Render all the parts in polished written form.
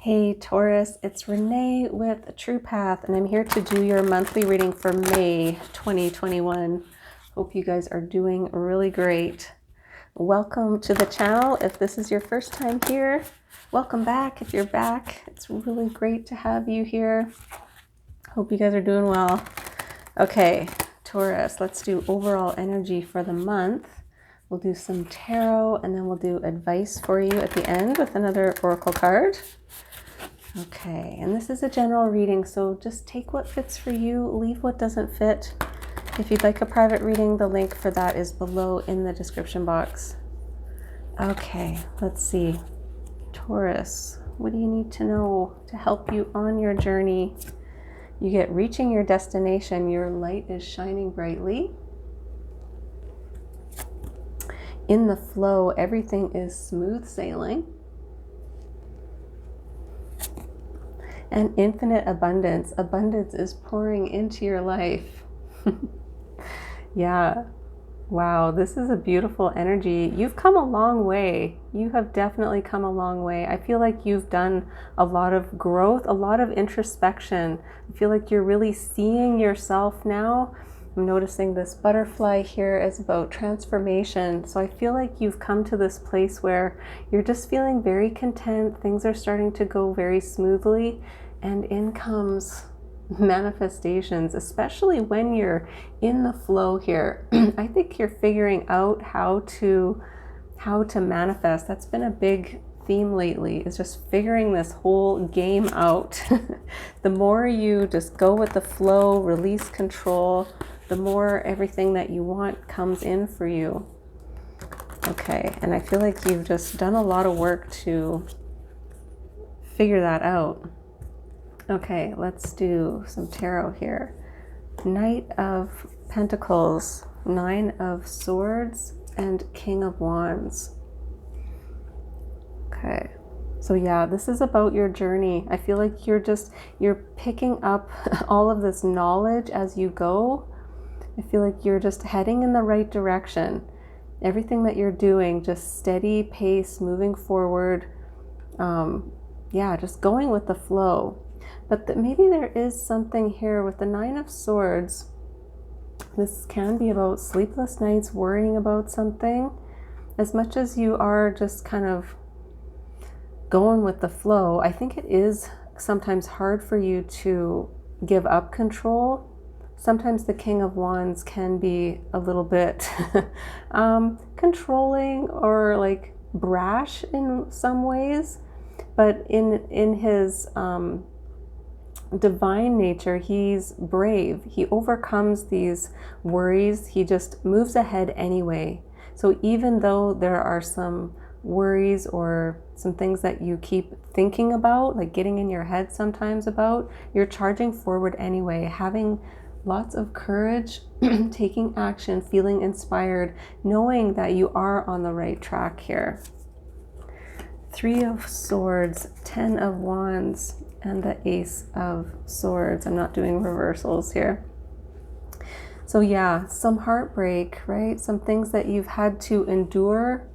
Hey Taurus, it's Renee with True Path, and I'm here to do your monthly reading for May 2021. Hope you guys are doing really great. Welcome to the channel. If this is your first time here, welcome back. If you're back, it's really great to have you here. Hope you guys are doing well. Okay, Taurus, let's do overall energy for the month. We'll do some tarot, and then we'll do advice for you at the end with another oracle card. Okay, and this is a general reading, so just take what fits for you, leave what doesn't fit. If you'd like a private reading, the link for that is below in the description box. Okay, let's see. Taurus, what do you need to know to help you on your journey? You get reaching your destination. Your light is shining brightly. In the flow, everything is smooth sailing. And infinite abundance. Abundance is pouring into your life. Yeah. Wow, this is a beautiful energy. You've come a long way. You have definitely come a long way. I feel like you've done a lot of growth, a lot of introspection. I feel like you're really seeing yourself now. I'm noticing this butterfly here is about transformation. So I feel like you've come to this place where you're just feeling very content. Things are starting to go very smoothly, and in comes manifestations, especially when you're in the flow here. I think you're figuring out how to manifest. That's been a big theme lately, is just figuring this whole game out. The more you just go with the flow, release control, the more everything that you want comes in for you. Okay, and I feel like you've just done a lot of work to figure that out. Okay, let's do some tarot here. Knight of Pentacles, Nine of Swords, and King of Wands. Okay, so yeah, this is about your journey. I feel like you're picking up all of this knowledge as you go. I feel like you're just heading in the right direction. Everything that you're doing, just steady pace, moving forward. Yeah, just going with the flow. But maybe there is something here with the Nine of Swords. This can be about sleepless nights, worrying about something. As much as you are just kind of going with the flow, I think it is sometimes hard for you to give up control. Sometimes the King of Wands can be a little bit controlling or like brash in some ways, but in his divine nature, he's brave. He overcomes these worries. He just moves ahead anyway. So even though there are some worries or some things that you keep thinking about, like getting in your head sometimes about, you're charging forward anyway, having lots of courage, taking action, feeling inspired, knowing that you are on the right track here. Three of Swords, 10 of Wands, and the Ace of Swords. I'm not doing reversals here. So yeah, some heartbreak, right? Some things that you've had to endure.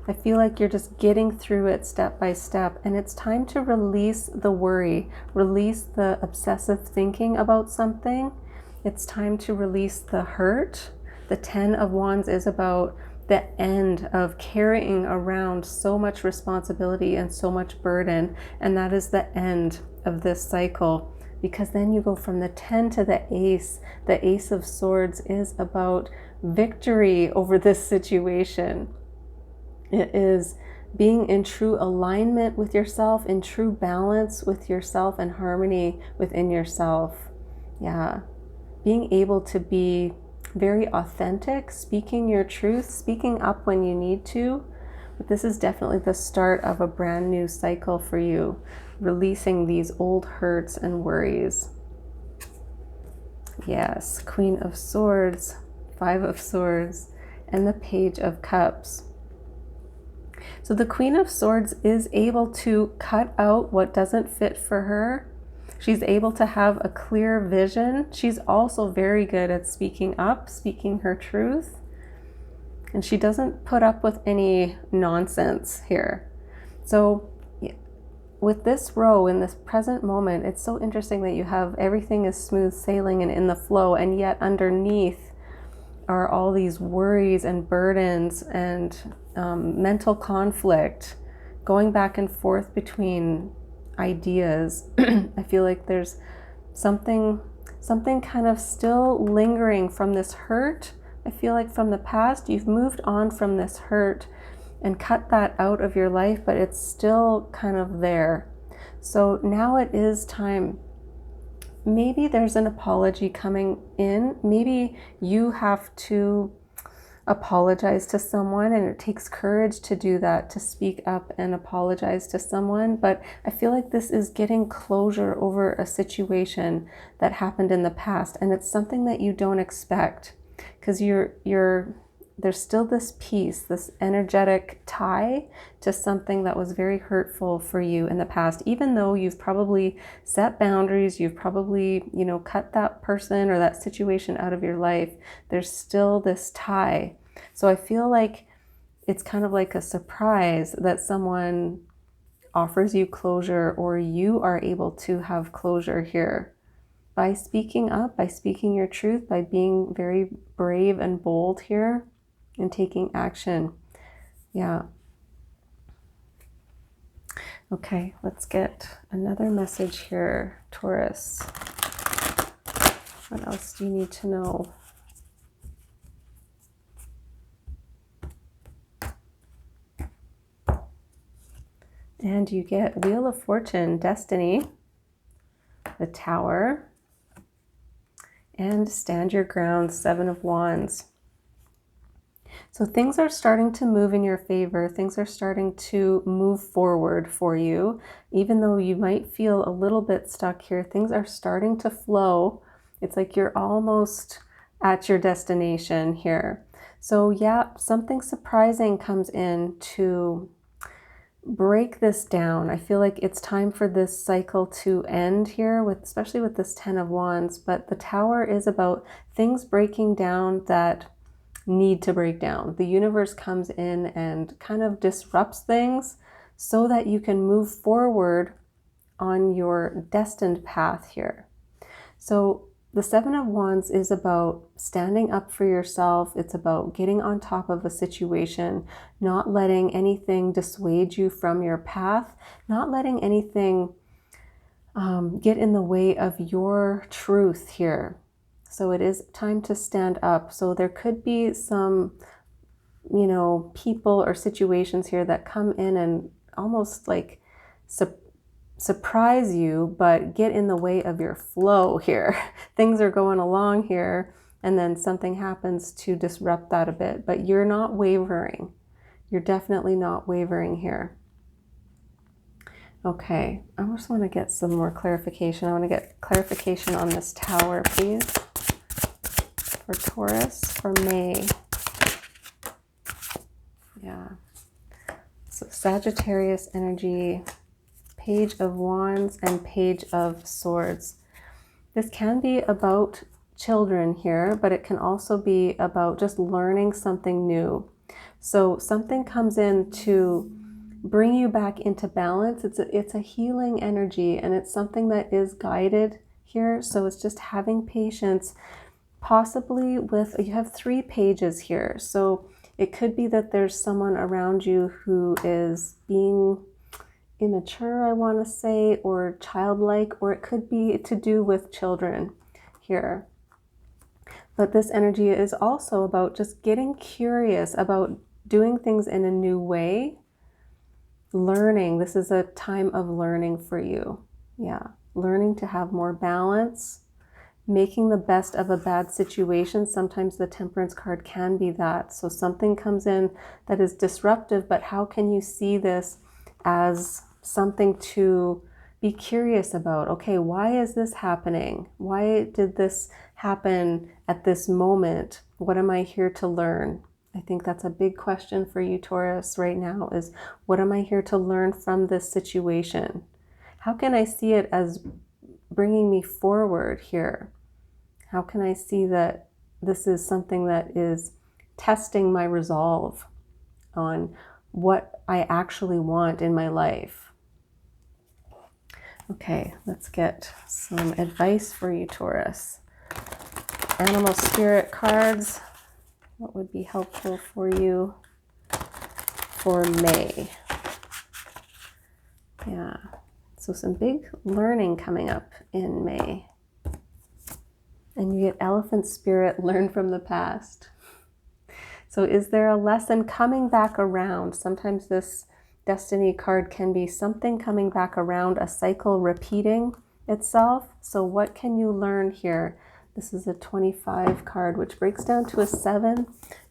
I feel like you're just getting through it step by step, and it's time to release the worry, release the obsessive thinking about something. It's time to release the hurt. The 10 of Wands is about the end of carrying around so much responsibility and so much burden, and that is the end of this cycle, because then you go from the 10 to the Ace. The Ace of Swords is about victory over this situation. It is being in true alignment with yourself, in true balance with yourself, and harmony within yourself. Yeah, being able to be very authentic, speaking your truth, speaking up when you need to. But this is definitely the start of a brand new cycle for you, releasing these old hurts and worries. Yes, Queen of Swords, Five of Swords, and the Page of Cups. So the Queen of Swords is able to cut out what doesn't fit for her. She's able to have a clear vision. She's also very good at speaking up, speaking her truth. And she doesn't put up with any nonsense here. So with this row in this present moment, it's so interesting that you have everything is smooth sailing and in the flow, and yet underneath are all these worries and burdens and mental conflict going back and forth between ideas. I feel like there's something kind of still lingering from this hurt. I feel like from the past, you've moved on from this hurt and cut that out of your life, but it's still kind of there. So now it is time. Maybe there's an apology coming in. Maybe you have to apologize to someone, and it takes courage to do that, to speak up and apologize to someone. But I feel like this is getting closure over a situation that happened in the past, and it's something that you don't expect, because there's still this piece, this energetic tie to something that was very hurtful for you in the past. Even though you've probably set boundaries, you've probably, cut that person or that situation out of your life, there's still this tie. So I feel like it's kind of like a surprise that someone offers you closure, or you are able to have closure here by speaking up, by speaking your truth, by being very brave and bold here and taking action. Yeah. Okay, let's get another message here, Taurus. What else do you need to know? And you get Wheel of Fortune, Destiny, the Tower, and Stand Your Ground, Seven of Wands. So things are starting to move in your favor. Things are starting to move forward for you. Even though you might feel a little bit stuck here, things are starting to flow. It's like you're almost at your destination here. So yeah, something surprising comes in to break this down. I feel like it's time for this cycle to end here, especially with this Ten of Wands. But the Tower is about things breaking down that need to break down. The universe comes in and kind of disrupts things so that you can move forward on your destined path here. So the Seven of Wands is about standing up for yourself. It's about getting on top of a situation, not letting anything dissuade you from your path, not letting anything get in the way of your truth here. So it is time to stand up. So there could be some, people or situations here that come in and almost like surprise you, but get in the way of your flow here. Things are going along here, and then something happens to disrupt that a bit, but you're not wavering. You're definitely not wavering here. Okay, I just want to get some more clarification. I want to get clarification on this Tower, please. For Taurus, for May. Yeah. So Sagittarius energy, Page of Wands and Page of Swords. This can be about children here, but it can also be about just learning something new. So something comes in to bring you back into balance. It's a healing energy, and it's something that is guided here. So it's just having patience. Possibly you have 3 pages here. So it could be that there's someone around you who is being immature, I want to say, or childlike, or it could be to do with children here. But this energy is also about just getting curious about doing things in a new way. Learning. This is a time of learning for you. Yeah. Learning to have more balance. Making the best of a bad situation. Sometimes the Temperance card can be that. So something comes in that is disruptive, but how can you see this as something to be curious about? Okay, why is this happening? Why did this happen at this moment? What am I here to learn? I think that's a big question for you, Taurus, right now, is what am I here to learn from this situation? How can I see it as bringing me forward here? How can I see that this is something that is testing my resolve on what I actually want in my life? Okay, let's get some advice for you, Taurus. Animal spirit cards. What would be helpful for you for May? Yeah, so some big learning coming up in May. And you get elephant spirit, learn from the past. So is there a lesson coming back around? Sometimes this destiny card can be something coming back around, a cycle repeating itself. So what can you learn here? This is a 25 card, which breaks down to a 7.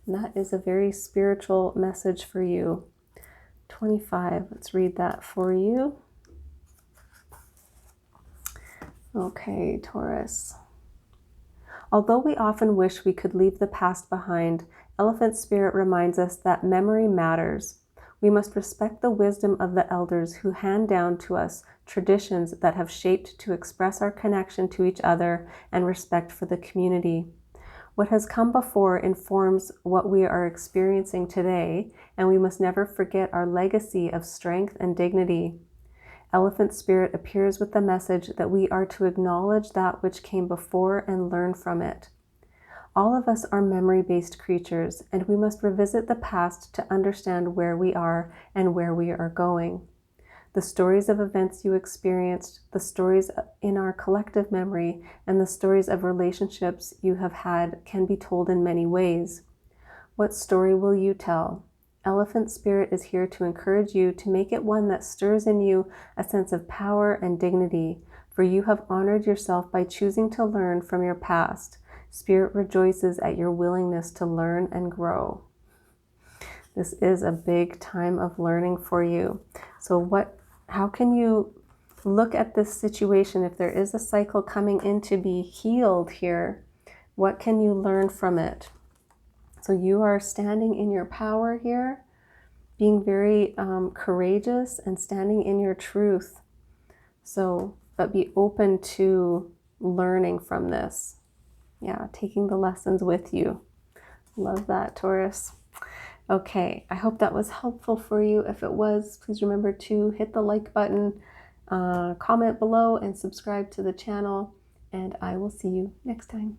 And that is a very spiritual message for you. 25, let's read that for you. Okay, Taurus. Although we often wish we could leave the past behind, Elephant Spirit reminds us that memory matters. We must respect the wisdom of the elders who hand down to us traditions that have shaped to express our connection to each other and respect for the community. What has come before informs what we are experiencing today, and we must never forget our legacy of strength and dignity. Elephant Spirit appears with the message that we are to acknowledge that which came before and learn from it. All of us are memory-based creatures, and we must revisit the past to understand where we are and where we are going. The stories of events you experienced, the stories in our collective memory, and the stories of relationships you have had can be told in many ways. What story will you tell? Elephant Spirit is here to encourage you to make it one that stirs in you a sense of power and dignity, for you have honored yourself by choosing to learn from your past. Spirit rejoices at your willingness to learn and grow. This is a big time of learning for you. So how can you look at this situation? If there is a cycle coming in to be healed here, what can you learn from it? So you are standing in your power here, being very courageous and standing in your truth. So, but be open to learning from this. Yeah, taking the lessons with you. Love that, Taurus. Okay, I hope that was helpful for you. If it was, please remember to hit the like button, comment below, and subscribe to the channel. And I will see you next time.